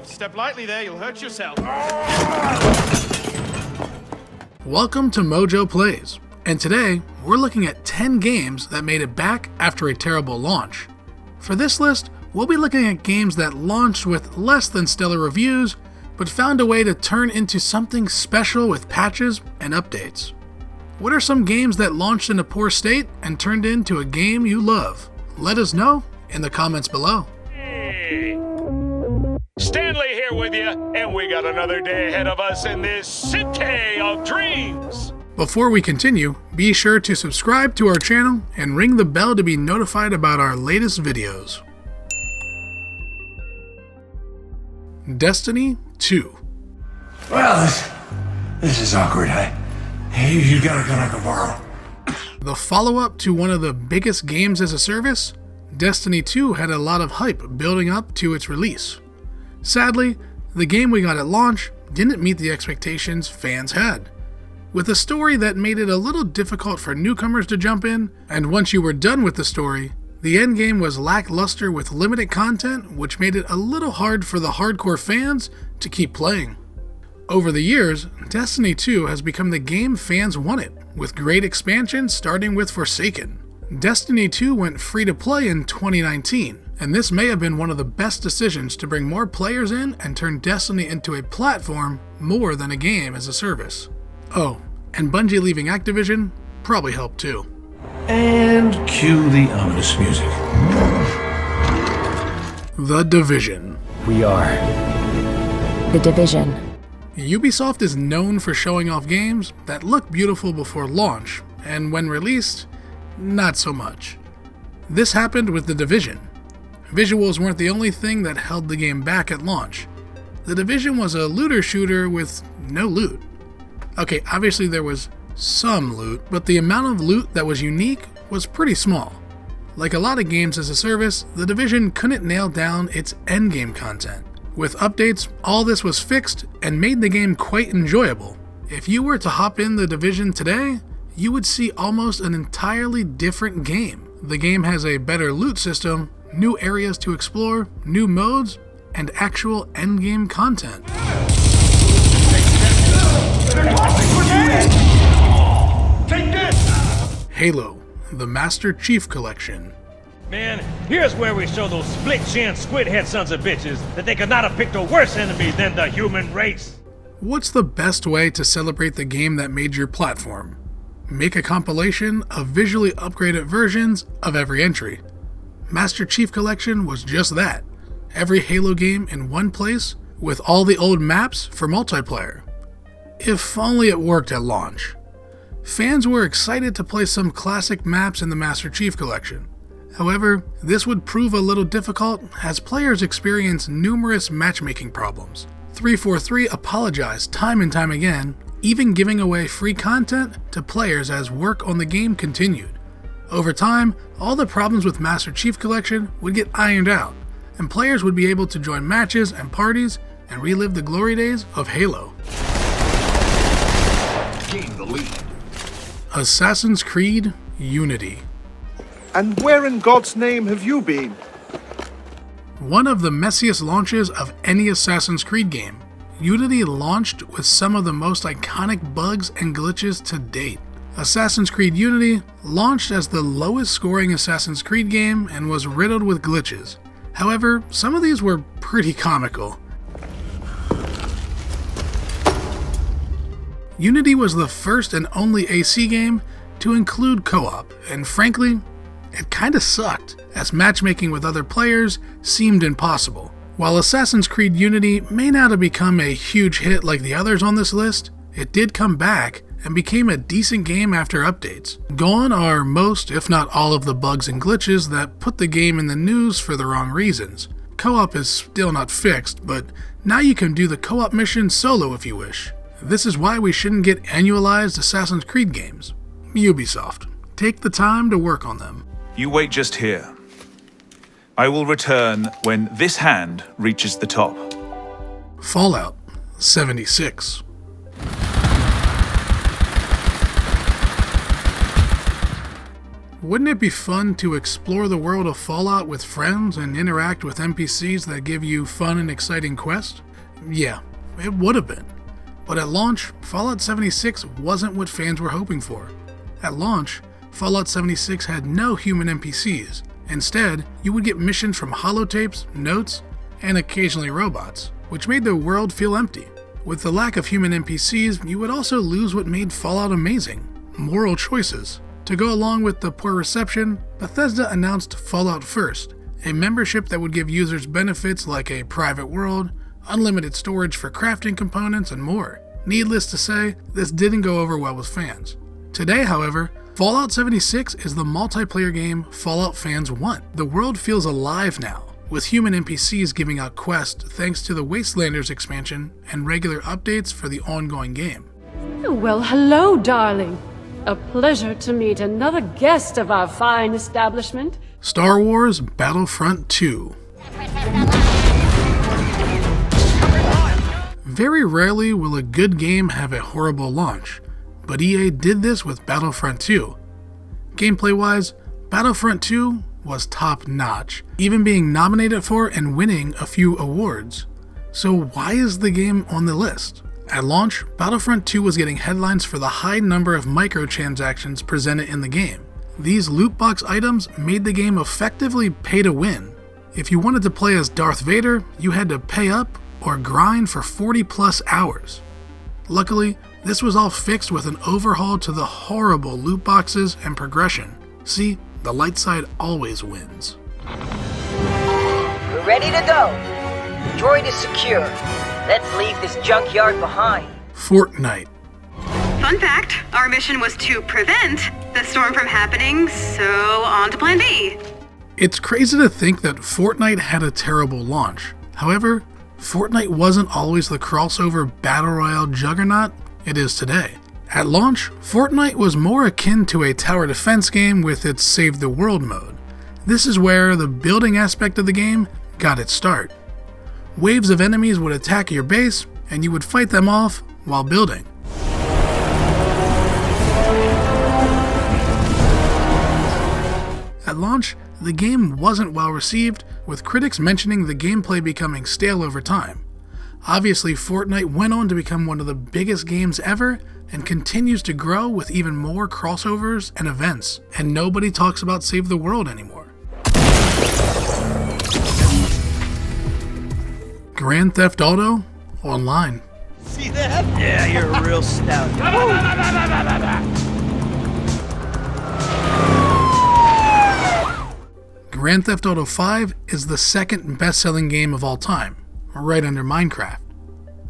Step lightly there, you'll hurt yourself. Welcome to MojoPlays, and today we're looking at 10 games that made it back after a terrible launch. For this list, we'll be looking at games that launched with less than stellar reviews, but found a way to turn into something special with patches and updates. What are some games that launched in a poor state and turned into a game you love? Let us know in the comments below. Hey. Stanley here with you, and we got another day ahead of us in this city of dreams. Before we continue, be sure to subscribe to our channel and ring the bell to be notified about our latest videos. Destiny 2. Well, this is awkward. You got a gun I can borrow? The follow-up to one of the biggest games as a service, Destiny 2 had a lot of hype building up to its release. Sadly, the game we got at launch didn't meet the expectations fans had, with a story that made it a little difficult for newcomers to jump in, and once you were done with the story, the endgame was lackluster with limited content, which made it a little hard for the hardcore fans to keep playing. Over the years, Destiny 2 has become the game fans wanted, with great expansions starting with Forsaken. Destiny 2 went free to play in 2019, and this may have been one of the best decisions to bring more players in and turn Destiny into a platform more than a game as a service. Oh, and Bungie leaving Activision probably helped too. And cue the ominous music. The Division. We are The Division. Ubisoft is known for showing off games that look beautiful before launch, and when released, not so much. This happened with The Division. Visuals weren't the only thing that held the game back at launch. The Division was a looter shooter with no loot. Okay, obviously there was some loot, but the amount of loot that was unique was pretty small. Like a lot of games as a service, The Division couldn't nail down its endgame content. With updates, all this was fixed and made the game quite enjoyable. If you were to hop in The Division today, you would see almost an entirely different game. The game has a better loot system, new areas to explore, new modes, and actual endgame content. Halo, the Master Chief Collection. Man, here's where we show those split-chin, squid-head sons of bitches that they could not have picked a worse enemy than the human race. What's the best way to celebrate the game that made your platform? Make a compilation of visually upgraded versions of every entry. Master Chief Collection was just that. Every Halo game in one place with all the old maps for multiplayer. If only it worked at launch. Fans were excited to play some classic maps in the Master Chief Collection. However, this would prove a little difficult as players experience numerous matchmaking problems. 343 apologized time and time again, even giving away free content to players as work on the game continued. Over time, all the problems with Master Chief Collection would get ironed out, and players would be able to join matches and parties and relive the glory days of Halo. gain the lead. Assassin's Creed Unity. And where in God's name have you been? One of the messiest launches of any Assassin's Creed game, Unity launched with some of the most iconic bugs and glitches to date. Assassin's Creed Unity launched as the lowest scoring Assassin's Creed game and was riddled with glitches. However, some of these were pretty comical. Unity was the first and only AC game to include co-op, and frankly, it kinda sucked, as matchmaking with other players seemed impossible. While Assassin's Creed Unity may not have become a huge hit like the others on this list, it did come back and became a decent game after updates. Gone are most, if not all, of the bugs and glitches that put the game in the news for the wrong reasons. Co-op is still not fixed, but now you can do the co-op mission solo if you wish. This is why we shouldn't get annualized Assassin's Creed games. Ubisoft, take the time to work on them. You wait just here. I will return when this hand reaches the top. Fallout 76. Wouldn't it be fun to explore the world of Fallout with friends and interact with NPCs that give you fun and exciting quests? Yeah, it would have been. But at launch, Fallout 76 wasn't what fans were hoping for. At launch, Fallout 76 had no human NPCs. Instead, you would get missions from holotapes, notes, and occasionally robots, which made the world feel empty. With the lack of human NPCs, you would also lose what made Fallout amazing: moral choices. To go along with the poor reception, Bethesda announced Fallout First, a membership that would give users benefits like a private world, unlimited storage for crafting components, and more. Needless to say, this didn't go over well with fans. Today, however, Fallout 76 is the multiplayer game Fallout fans want. The world feels alive now, with human NPCs giving out quests thanks to the Wastelanders expansion and regular updates for the ongoing game. Well, hello, darling. A pleasure to meet another guest of our fine establishment. Star Wars Battlefront 2. Very rarely will a good game have a horrible launch, but EA did this with Battlefront 2. Gameplay-wise, Battlefront 2 was top-notch, even being nominated for and winning a few awards. So why is the game on the list? At launch, Battlefront 2 was getting headlines for the high number of microtransactions presented in the game. These loot box items made the game effectively pay to win. If you wanted to play as Darth Vader, you had to pay up or grind for 40 plus hours. Luckily, this was all fixed with an overhaul to the horrible loot boxes and progression. See, the light side always wins. We're ready to go. The droid is secure. Let's leave this junkyard behind. Fortnite. Fun fact, our mission was to prevent the storm from happening, so on to plan B. It's crazy to think that Fortnite had a terrible launch. However, Fortnite wasn't always the crossover battle royale juggernaut it is today. At launch, Fortnite was more akin to a tower defense game with its Save the World mode. This is where the building aspect of the game got its start. Waves of enemies would attack your base, and you would fight them off while building. At launch, the game wasn't well received, with critics mentioning the gameplay becoming stale over time. Obviously, Fortnite went on to become one of the biggest games ever and continues to grow with even more crossovers and events, and nobody talks about Save the World anymore. Grand Theft Auto Online. See that? Yeah, you're a real stout. Grand Theft Auto 5 is the second best-selling game of all time, right under Minecraft.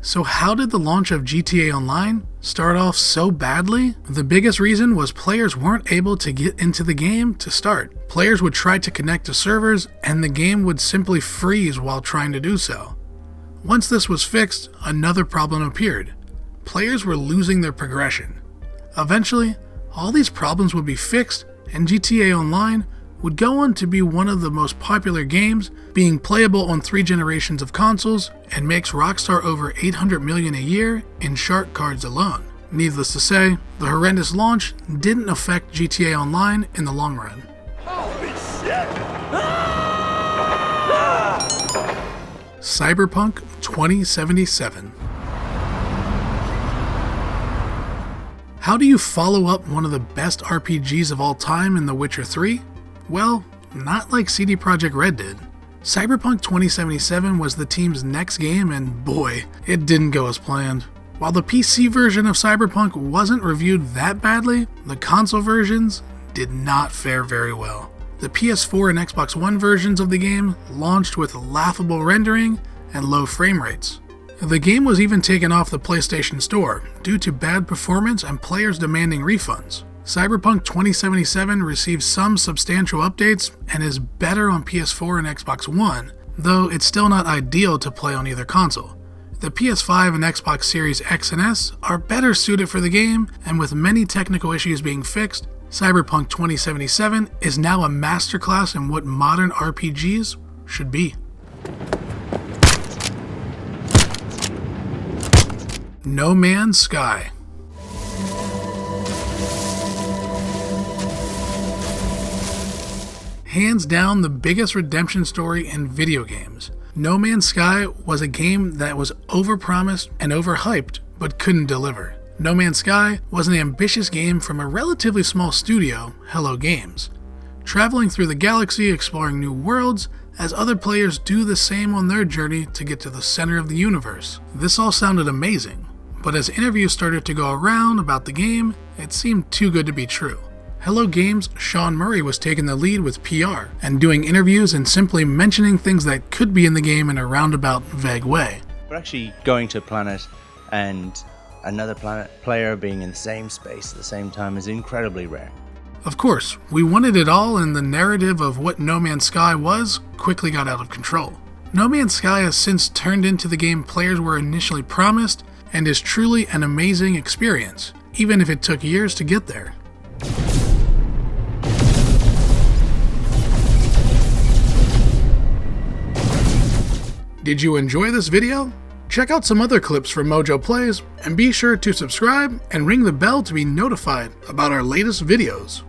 So how did the launch of GTA Online start off so badly? The biggest reason was players weren't able to get into the game to start. Players would try to connect to servers, and the game would simply freeze while trying to do so. Once this was fixed, another problem appeared. Players were losing their progression. Eventually, all these problems would be fixed, and GTA Online would go on to be one of the most popular games, being playable on 3 generations of consoles, and makes Rockstar over $800 million a year in shark cards alone. Needless to say, the horrendous launch didn't affect GTA Online in the long run. Holy shit! Cyberpunk 2077. How do you follow up one of the best RPGs of all time in The Witcher 3? Well, not like CD Projekt Red did. Cyberpunk 2077 was the team's next game, and boy, it didn't go as planned. While the PC version of Cyberpunk wasn't reviewed that badly, the console versions did not fare very well. The PS4 and Xbox One versions of the game launched with laughable rendering and low frame rates. The game was even taken off the PlayStation Store due to bad performance and players demanding refunds. Cyberpunk 2077 received some substantial updates and is better on PS4 and Xbox One, though it's still not ideal to play on either console. The PS5 and Xbox Series X and S are better suited for the game, and with many technical issues being fixed, Cyberpunk 2077 is now a masterclass in what modern RPGs should be. No Man's Sky. hands down the biggest redemption story in video games. No Man's Sky was a game that was overpromised and overhyped, but couldn't deliver. No Man's Sky was an ambitious game from a relatively small studio, Hello Games. Traveling through the galaxy, exploring new worlds, as other players do the same on their journey to get to the center of the universe. This all sounded amazing, but as interviews started to go around about the game, it seemed too good to be true. Hello Games' Sean Murray was taking the lead with PR and doing interviews and simply mentioning things that could be in the game in a roundabout, vague way. We're actually going to a planet, and another player being in the same space at the same time is incredibly rare. Of course, we wanted it all, and the narrative of what No Man's Sky was quickly got out of control. No Man's Sky has since turned into the game players were initially promised and is truly an amazing experience, even if it took years to get there. Did you enjoy this video? Check out some other clips from MojoPlays, and be sure to subscribe and ring the bell to be notified about our latest videos.